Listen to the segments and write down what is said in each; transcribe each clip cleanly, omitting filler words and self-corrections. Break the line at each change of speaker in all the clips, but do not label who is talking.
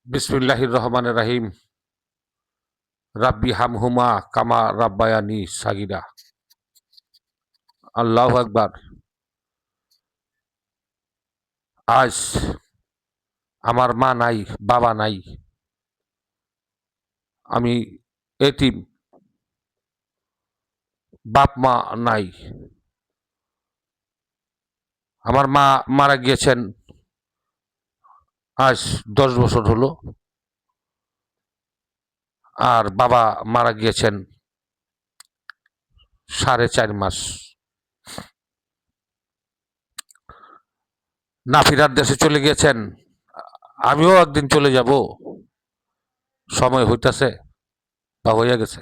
বিসমিল্লাহির রহমানির রাহিম। রাব্বি হামহুমা কামা রাব্বায়ানি সাগীরা। আল্লাহু আকবার। আজ আমার মা নাই, বাবা নাই, আমি এতিম, বাপ মা নাই। আমার মা মারা গিয়েছেন আজ 10 বছর হলো, আর বাবা মারা গিয়েছেন 4.5 মাস। না ফিরার দেশে চলে গিয়েছেন, আমিও একদিন চলে যাব, সময় হইতাছে বা হইয়া গেছে।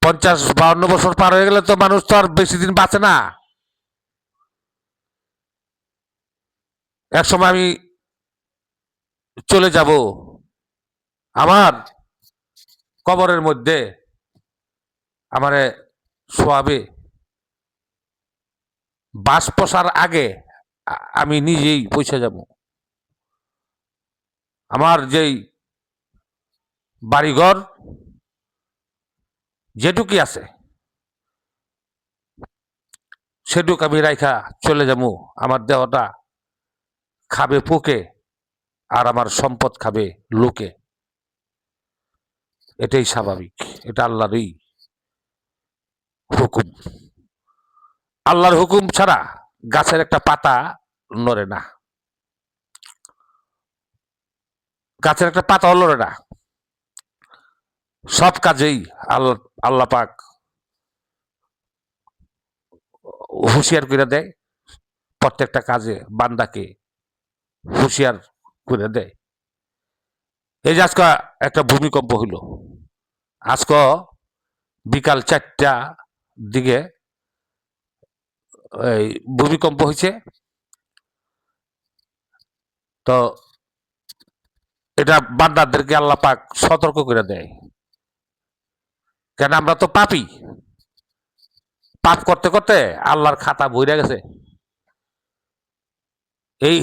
50-52 বছর পার হয়ে গেলে তো মানুষ তো আর বেশি দিন বাঁচে না। এক সময় আমি চলে যাব, আমার কবরের মধ্যে আমারে শোয়াবে। বাস পসার আগে আমি নিজেই পৌঁছে যাব। আমার যেই বাড়িঘর যেটুকি আছে সেটুক আমি রাইখা চলে যাবো। আমার দেহটা খাবে পোকে, আর আমার সম্পদ খাবে লোকে। এটাই স্বাভাবিক, এটা আল্লাহরই হুকুম। আল্লাহর হুকুম ছাড়া গাছের একটা পাতা নড়ে না, গাছের একটা পাতাও লড়ে না। সব কাজেই আল্লাহ আল্লাহ পাক হুঁশিয়ার করে দেয়। প্রত্যেকটা কাজে বান্দাকে হুঁশিয়ার করে দেয়। এই যে আজকে একটা ভূমিকম্প হইল, আজকে বিকাল 4টা দিকে এই ভূমিকম্প হয়েছে। তো এটা বান্দাদেরকে আল্লাহ পাক সতর্ক করে দেয়, কেন আমরা তো পাপী। পাপ করতে করতে আল্লাহর খাতা বইরা গেছে। এই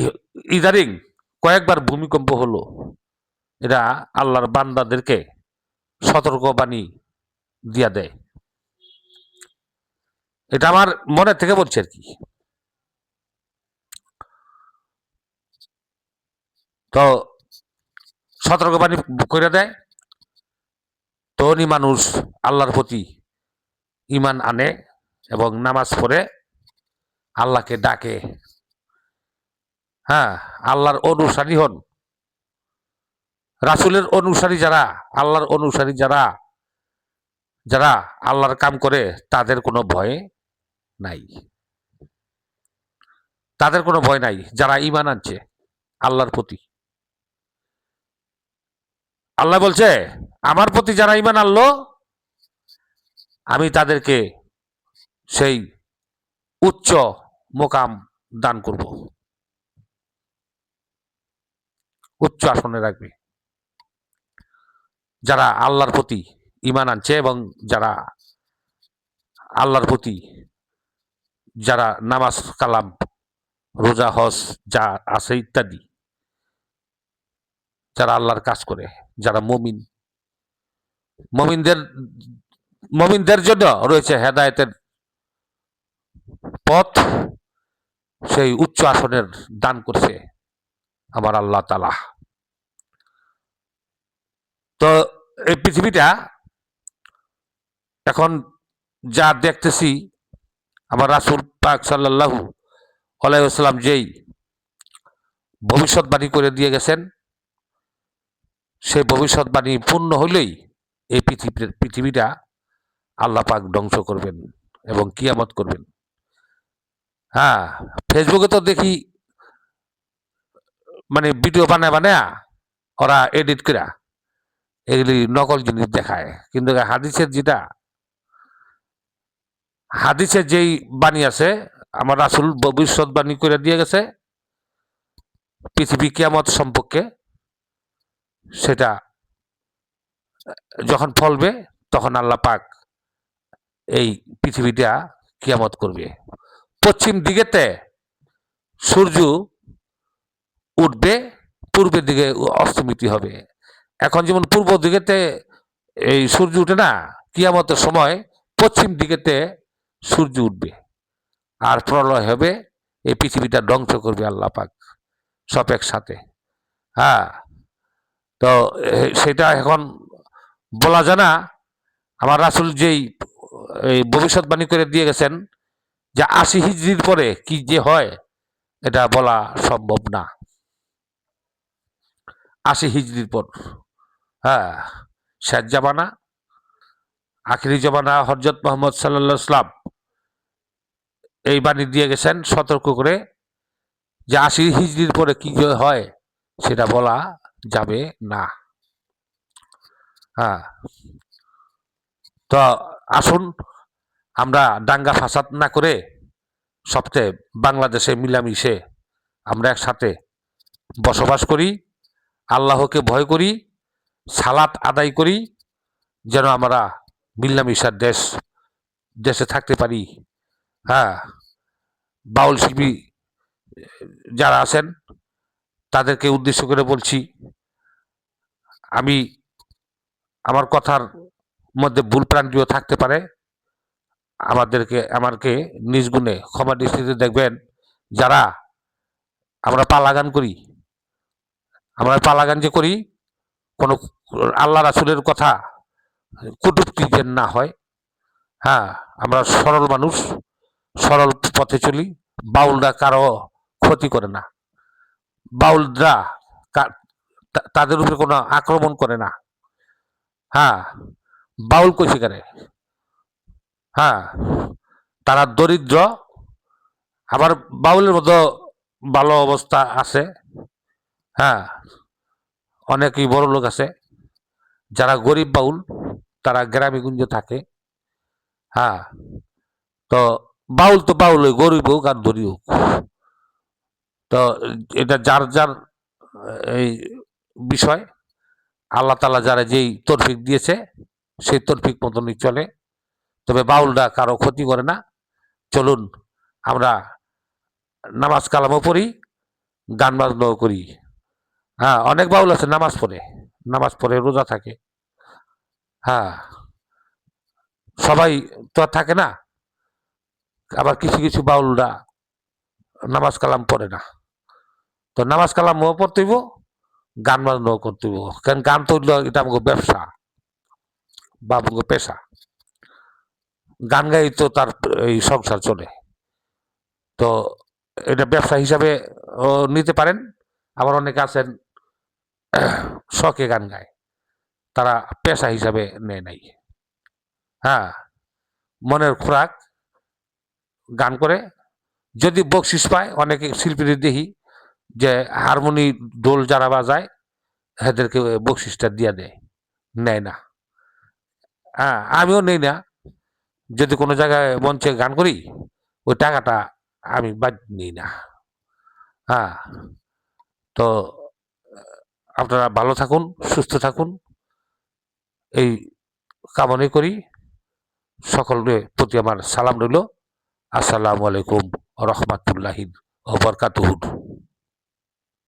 ইদারিং কয়েকবার ভূমিকম্প হলো, এটা আল্লাহর বান্দাদেরকে সতর্কবাণী দিয়া দেয়। এটা আমার মনে থেকে বলছি আর কি। তো সতর্কবাণী করে দেয়, তখনই মানুষ আল্লাহর প্রতি ইমান আনে এবং নামাজ পড়ে আল্লাহকে ডাকে। হ্যাঁ, আল্লাহর অনুসারী হন। রাসূলের অনুসারী যারা, আল্লাহর অনুসারী যারা, যারা আল্লাহর কাম করে, তাদের কোনো ভয় নাই, তাদের কোনো ভয় নাই। যারা ইমান আনছে আল্লাহর প্রতি, আল্লাহ বলছে আমার প্রতি যারা ইমান আনলো, আমি তাদেরকে সেই উচ্চ মোকাম দান করব, উচ্চ আসনে রাখবে। যারা আল্লাহর প্রতি ইমান আনছে এবং যারা আল্লাহর প্রতি, যারা নামাজ কালাম রোজা হজ যা আছে ইত্যাদি, যারা আল্লাহর কাজ করে, যারা মমিন, মমিনদের মমিনদের জন্য রয়েছে হেদায়েতের পথ। সেই উচ্চ আসনের দান করছে আমার আল্লাহ তাআলা। তো এই পৃথিবীটা এখন যা দেখতেছি, আমার রাসূল পাক সাল্লাল্লাহু আলাইহি ওয়াসাল্লাম যেই ভবিষ্যৎবাণী করে দিয়ে গেছেন, সেই ভবিষ্যৎবাণী পূর্ণ হইলেই এই পৃথিবীটা আল্লাহ পাক ধ্বংস করবেন এবং কিয়ামত করবেন। হ্যাঁ, ফেসবুকে তো দেখি মানে ভিডিও বানায় বানায় ওরা এডিট করে এগুলি নকল জিনিস দেখায়, কিন্তু হাদিসের যেই বাণী আছে, আমার রাসূল ভবিষ্যৎবাণী করে দিয়ে গেছে পৃথিবী কিয়ামত সম্পর্কে। সেটা যখন ফলবে তখন আল্লাহ পাক এই পৃথিবীটা কিয়ামত করবে। পশ্চিম দিকেতে সূর্য উঠবে, পূর্বের দিকে অস্তমিতি হবে। এখন যেমন পূর্ব দিকেতে এই সূর্য উঠে না, কিয়ামতের সময় পশ্চিম দিকেতে সূর্য উঠবে আর প্রলয় হবে, এই পৃথিবীটা ধ্বংস করবে আল্লাহ পাক সব একসাথে। হ্যাঁ, তো সেটা এখন বলা যায় না। আমার রাসূল যেই এই ভবিষ্যৎবাণী করে দিয়ে গেছেন যে ৮০ হিজরির পরে কি যে হয় এটা বলা সম্ভব না। ৮০ হিজরির পর, হ্যাঁ, শেষ জামানা, আখিরি জামানা, হযরত মুহাম্মদ সাল্লাল্লাহু আলাইহি ওয়াসাল্লাম এই বাণী দিয়ে গেছেন সতর্ক করে যে ৮০ হিজরির পরে কি যে হয় সেটা বলা যাবে না। হ্যাঁ, তো আসুন আমরা দাঙ্গা ফাসাদ না করে সবচেয়ে বাংলাদেশে মিলামিশে আমরা একসাথে বসবাস করি, আল্লাহকে ভয় করি, সালাত আদায় করি, যেন আমরা মিলামিশার দেশে থাকতে পারি। হ্যাঁ, বাউল শিল্পী যারা আছেন তাদেরকে উদ্দেশ্য করে বলছি, আমি আমার কথার মধ্যে ভুল প্রান্তিও থাকতে পারে, আমাকে নিজ গুণে ক্ষমা দৃষ্টিতে দেখবেন। যারা আমরা পালাগান করি, আমরা পালাগান যে করি, কোনো আল্লাহ রাসূলের কথা কটূক্তি যেন না হয়। হ্যাঁ, আমরা সরল মানুষ, সরল পথে চলি। বাউলরা কারো ক্ষতি করে না, বাউলরা তাদের উপরে কোনো আক্রমণ করে না। হ্যাঁ, বাউল কইছে কেনে, হ্যাঁ, তারা দরিদ্র, আবার বাউলের মতো ভালো অবস্থা আছে। হ্যাঁ, অনেকেই বড় লোক আছে, যারা গরিব বাউল তারা গ্রামে গঞ্জে থাকে। হ্যাঁ, তো বাউল তো বাউল, ওই গরিব হোক আর ধনী হোক, তো এটা যার যার এই বিষয়। আল্লাহ তাআলা যারা যেই তৌফিক দিয়েছে সেই তৌফিক মতনই চলে। তবে বাউলরা কারো ক্ষতি করে না। চলুন আমরা নামাজ কালামও পড়ি, গান বাজনাও করি। হ্যাঁ, অনেক বাউল আছে নামাজ পড়ে রোজা থাকে। হ্যাঁ, সবাই তো আর থাকে না। আবার কিছু কিছু বাউলরা নামাজ কালাম পড়ে না। তো নামাজ কালামও পড়তে হইব, গান বাজনাও করতে হইব। কারণ গান তো হইলো এটা আমাকে ব্যবসা বা আমাকে পেশা। গান গাই তো তার এই সংসার চলে। তো এটা ব্যবসা হিসাবে নিতে পারেন। আবার অনেকে আছেন শখে গান গায়, তারা পেশা হিসাবে নেয় নাই। হ্যাঁ, মনের খোরাক গান করে, যদি বকশিস পায়, অনেকে শিল্পীদের দেখি যে হারমোনি দোল যারা বাজায় এদেরকে বকশিসটা দিয়ে দেয়, নেয় না। হ্যাঁ, আমিও নেই না। যদি কোনো জায়গায় মঞ্চে গান করি ওই টাকাটা আমি বাদ নিই না। হ্যাঁ, তো আপনারা ভালো থাকুন, সুস্থ থাকুন, এই কামনাই করি। সকলের প্রতি আমার সালাম রইল। আসসালামু আলাইকুম ওয়া রাহমাতুল্লাহি ওয়া বারাকাতুহু।